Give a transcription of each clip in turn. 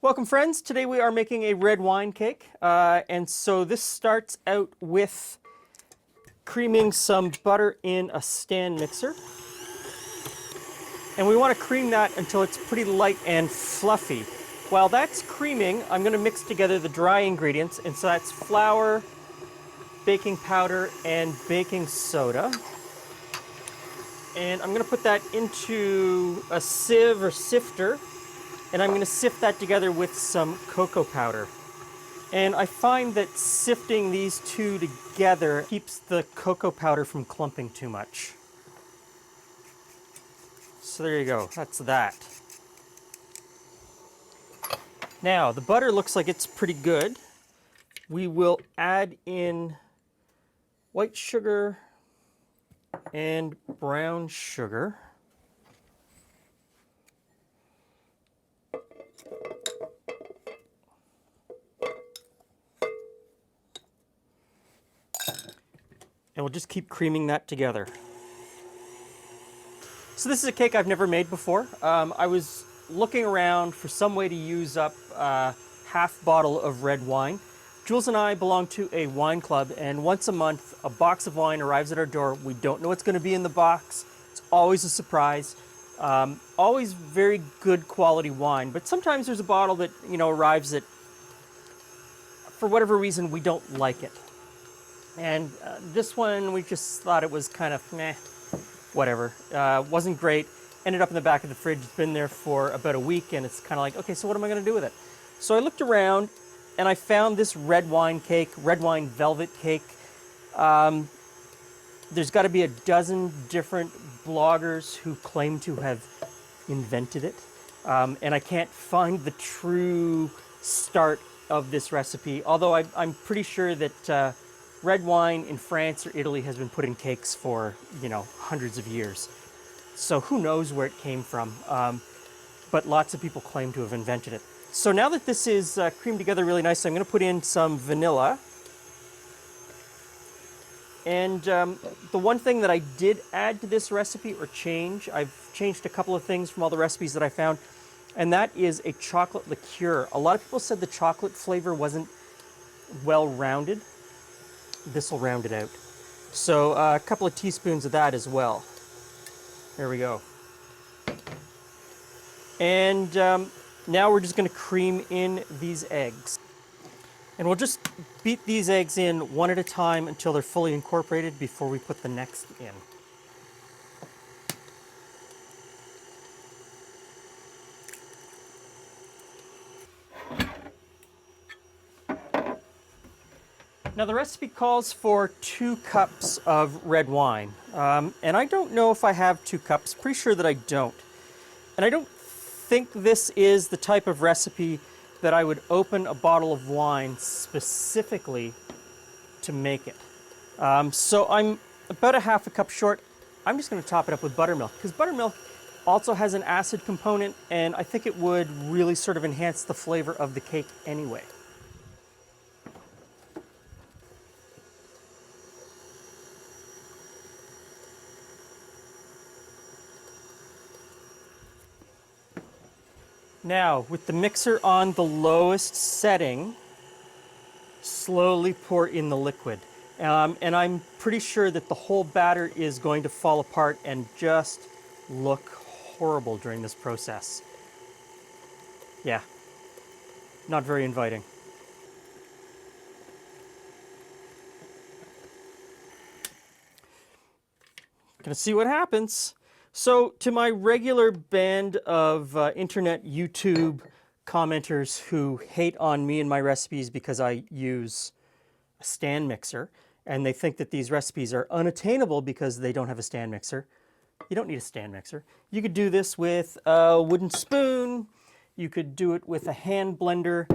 Welcome friends, today we are making a red wine cake, and so this starts out with creaming some butter in a stand mixer, and we want to cream that until it's pretty light and fluffy. While that's creaming, I'm going to mix together the dry ingredients, and so that's flour, baking powder, and baking soda. And I'm going to put that into a sieve or sifter, and I'm going to sift that together with some cocoa powder. And I find that sifting these two together keeps the cocoa powder from clumping too much. So there you go, that's that. Now, the butter looks like it's pretty good. We will add in white sugar and brown sugar. And we'll just keep creaming that together. So this is a cake I've never made before. I was looking around for some way to use up a half bottle of red wine. Jules and I belong to a wine club, and once a month a box of wine arrives at our door. We don't know what's going to be in the box. It's always a surprise. Always very good quality wine, but sometimes there's a bottle that arrives that for whatever reason we don't like it. And this one, we just thought it was kind of meh, whatever. Wasn't great. Ended up in the back of the fridge. It's been there for about a week, and it's kind of like, okay, so what am I going to do with it? So I looked around, and I found this red wine cake, red wine velvet cake. There's got to be a dozen different bloggers who claim to have invented it, and I can't find the true start of this recipe, although I'm pretty sure that red wine in France or Italy has been put in cakes for, hundreds of years. So who knows where it came from, but lots of people claim to have invented it. So now that this is creamed together really nice, I'm going to put in some vanilla. And the one thing that I did add to this recipe, or change, I've changed a couple of things from all the recipes that I found, and that is a chocolate liqueur. A lot of people said the chocolate flavor wasn't well-rounded. This will round it out. So a couple of teaspoons of that as well. There we go. And now we're just going to cream in these eggs. And we'll just beat these eggs in one at a time until they're fully incorporated before we put the next in. Now the recipe calls for 2 cups of red wine. And I don't know if I have 2 cups, pretty sure that I don't. And I don't think this is the type of recipe that I would open a bottle of wine specifically to make it. So I'm about a half a cup short. I'm just going to top it up with buttermilk, because buttermilk also has an acid component, and I think it would really sort of enhance the flavor of the cake anyway. Now, with the mixer on the lowest setting, slowly pour in the liquid. And I'm pretty sure that the whole batter is going to fall apart and just look horrible during this process. Yeah, not very inviting. Gonna see what happens. So to my regular band of internet YouTube commenters who hate on me and my recipes because I use a stand mixer, and they think that these recipes are unattainable because they don't have a stand mixer. You don't need a stand mixer. You could do this with a wooden spoon. You could do it with a hand blender.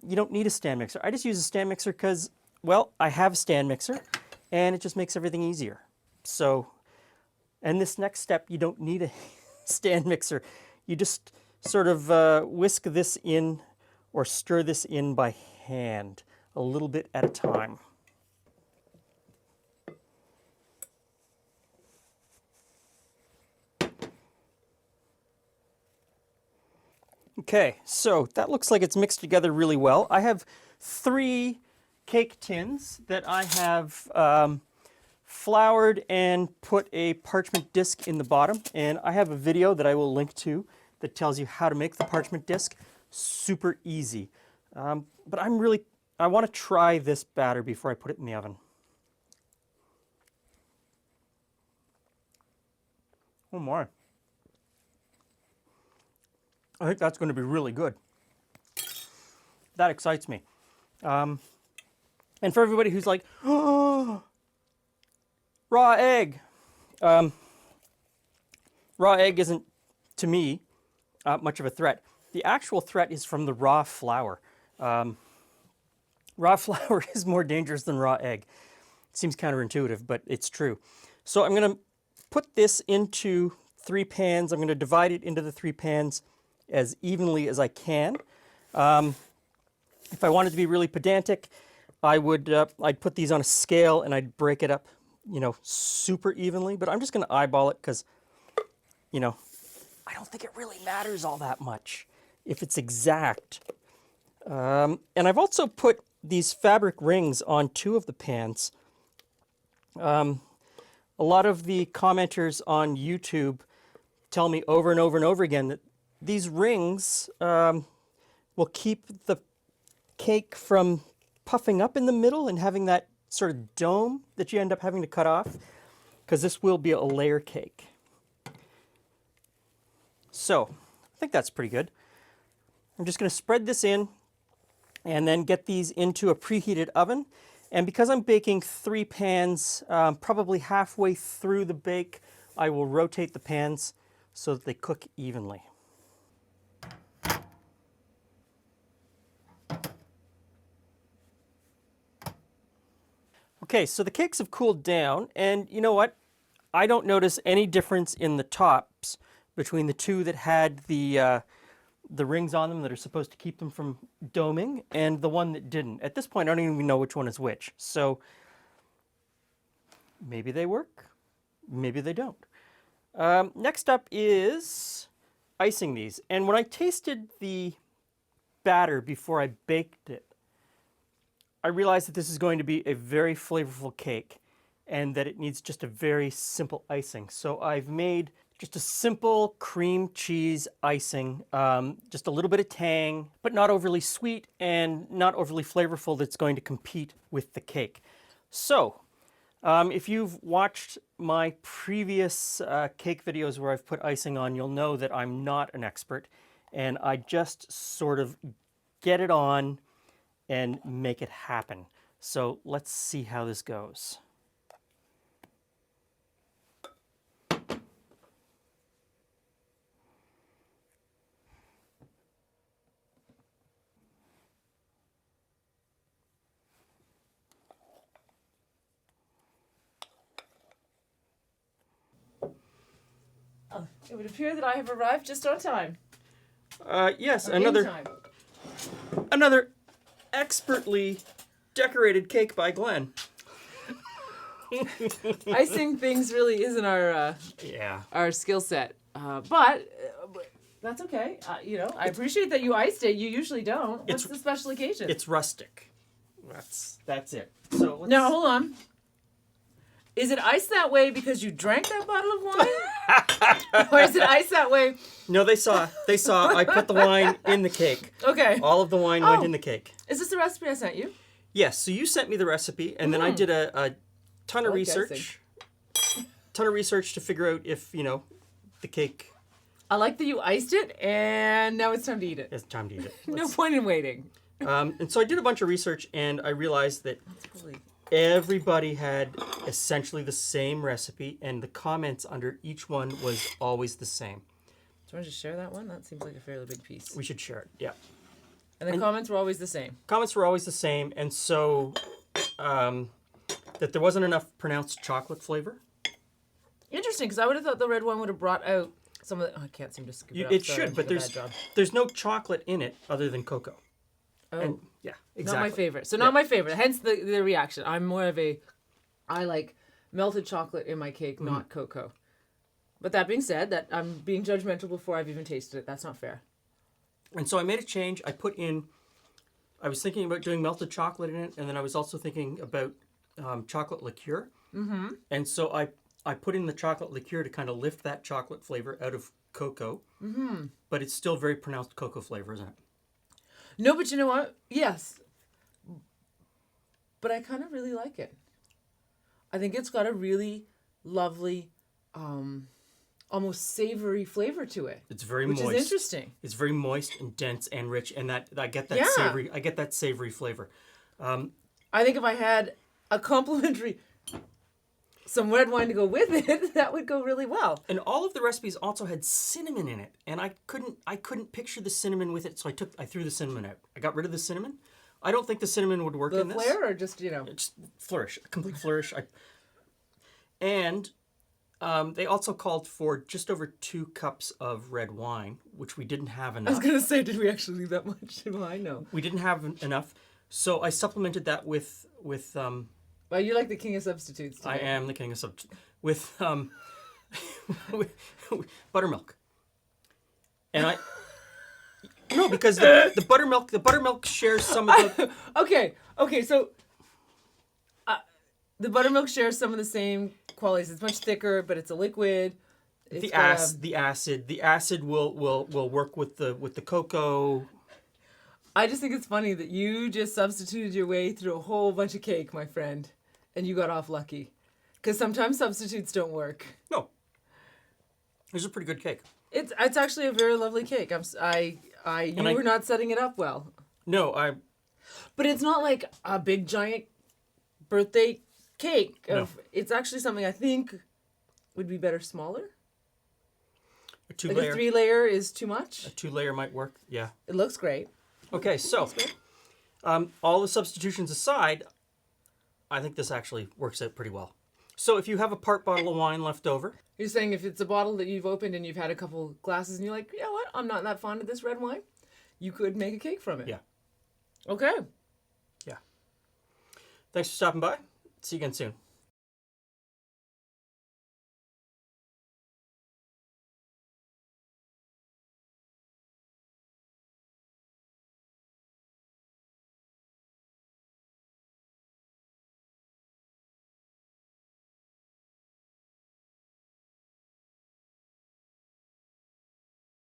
You don't need a stand mixer. I just use a stand mixer because, well, I have a stand mixer, and it just makes everything easier. So, and this next step, you don't need a stand mixer. You just sort of whisk this in or stir this in by hand, a little bit at a time. Okay, so that looks like it's mixed together really well. I have 3 cake tins that I have floured and put a parchment disc in the bottom. And I have a video that I will link to that tells you how to make the parchment disc. Super easy. But I want to try this batter before I put it in the oven. Oh my. I think that's going to be really good. That excites me. And for everybody who's like, oh, raw egg. Raw egg isn't, to me, much of a threat. The actual threat is from the raw flour. Raw flour is more dangerous than raw egg. It seems counterintuitive, but it's true. So I'm going to put this into 3 pans. I'm going to divide it into the 3 pans as evenly as I can. If I wanted to be really pedantic, I'd put these on a scale and I'd break it up, super evenly. But I'm just going to eyeball it because, I don't think it really matters all that much if it's exact. And I've also put these fabric rings on 2 of the pans. A lot of the commenters on YouTube tell me over and over and over again that these rings will keep the cake from puffing up in the middle and having that sort of dome that you end up having to cut off, because this will be a layer cake. So I think that's pretty good. I'm just going to spread this in and then get these into a preheated oven. And because I'm baking 3 pans, probably halfway through the bake, I will rotate the pans so that they cook evenly. Okay, so the cakes have cooled down, and you know what? I don't notice any difference in the tops between the 2 that had the rings on them that are supposed to keep them from doming and the one that didn't. At this point, I don't even know which one is which. So maybe they work, maybe they don't. Next up is icing these. And when I tasted the batter before I baked it, I realized that this is going to be a very flavorful cake and that it needs just a very simple icing. So I've made just a simple cream cheese icing, just a little bit of tang, but not overly sweet and not overly flavorful that's going to compete with the cake. So if you've watched my previous cake videos where I've put icing on, you'll know that I'm not an expert, and I just sort of get it on and make it happen. So let's see how this goes. It would appear that I have arrived just on time. Yes, Or another in time. another expertly decorated cake by Glenn. Icing things really isn't Yeah. our skill set, but that's okay. I appreciate that you iced it. You usually don't. What's the special occasion? It's rustic. That's it. So let's... Now hold on. Is it iced that way because you drank that bottle of wine, or is it iced that way? No, they saw. I put the wine in the cake. Okay. All of the wine went in the cake. Is this the recipe I sent you? Yes. So you sent me the recipe, and then I did a ton of research. Ton of research to figure out if the cake. I like that you iced it, and now it's time to eat it. It's time to eat it. No point in waiting. And so I did a bunch of research, and I realized that everybody had essentially the same recipe, and the comments under each one was always the same. Do you want to just share that one? That seems like a fairly big piece. We should share it, yeah. And the comments were always the same. Comments were always the same, and so that there wasn't enough pronounced chocolate flavor. Interesting, because I would have thought the red one would have brought out some of the... Oh, I can't seem to scoop it up. It Sorry, should, but I did a bad job. there's no chocolate in it other than cocoa. Oh. And, yeah, exactly. Not my favorite. So not my favorite. Hence the reaction. I'm more of I like melted chocolate in my cake, not cocoa. But that being said, that I'm being judgmental before I've even tasted it. That's not fair. And so I made a change. I was thinking about doing melted chocolate in it, and then I was also thinking about chocolate liqueur. Mm-hmm. And so I put in the chocolate liqueur to kind of lift that chocolate flavor out of cocoa. Mm-hmm. But it's still very pronounced cocoa flavor, isn't it? No, but you know what? Yes. But I kind of really like it. I think it's got a really lovely, almost savory flavor to it. It's very which moist. Which is interesting. It's very moist and dense and rich, and that I get that Yeah. savory. I get that savory flavor. I think if I had a complimentary, some red wine to go with it, that would go really well. And all of the recipes also had cinnamon in it, and I couldn't picture the cinnamon with it, so I threw the cinnamon out. I got rid of the cinnamon. I don't think the cinnamon would work The in this. flair, or just Just flourish, a complete flourish. And they also called for just over 2 cups of red wine, which we didn't have I was enough. gonna say, did we actually leave that much? Well, I know. We didn't have enough, so I supplemented that with Well, you're like the king of substitutes today. I am the king of with with buttermilk. And no, because the buttermilk shares some of the Okay, so the buttermilk shares some of the same qualities. It's much thicker, but it's a liquid. the acid will work with the cocoa. I just think it's funny that you just substituted your way through a whole bunch of cake, my friend, and you got off lucky. Because sometimes substitutes don't work. No, it's a pretty good cake. It's actually a very lovely cake. You were not setting it up well. No, But it's not like a big giant birthday cake. No. It's actually something I think would be better smaller. a 2 Like layer. a 3-layer is too much. A 2 layer might work. Yeah. It looks great. Okay, so all the substitutions aside, I think this actually works out pretty well. So if you have a part bottle of wine left over, You're saying if it's a bottle that you've opened and you've had a couple glasses and you're like, you know what, I'm not that fond of this red wine, you could make a cake from it. yeah. Okay. Thanks for stopping by. See you again soon.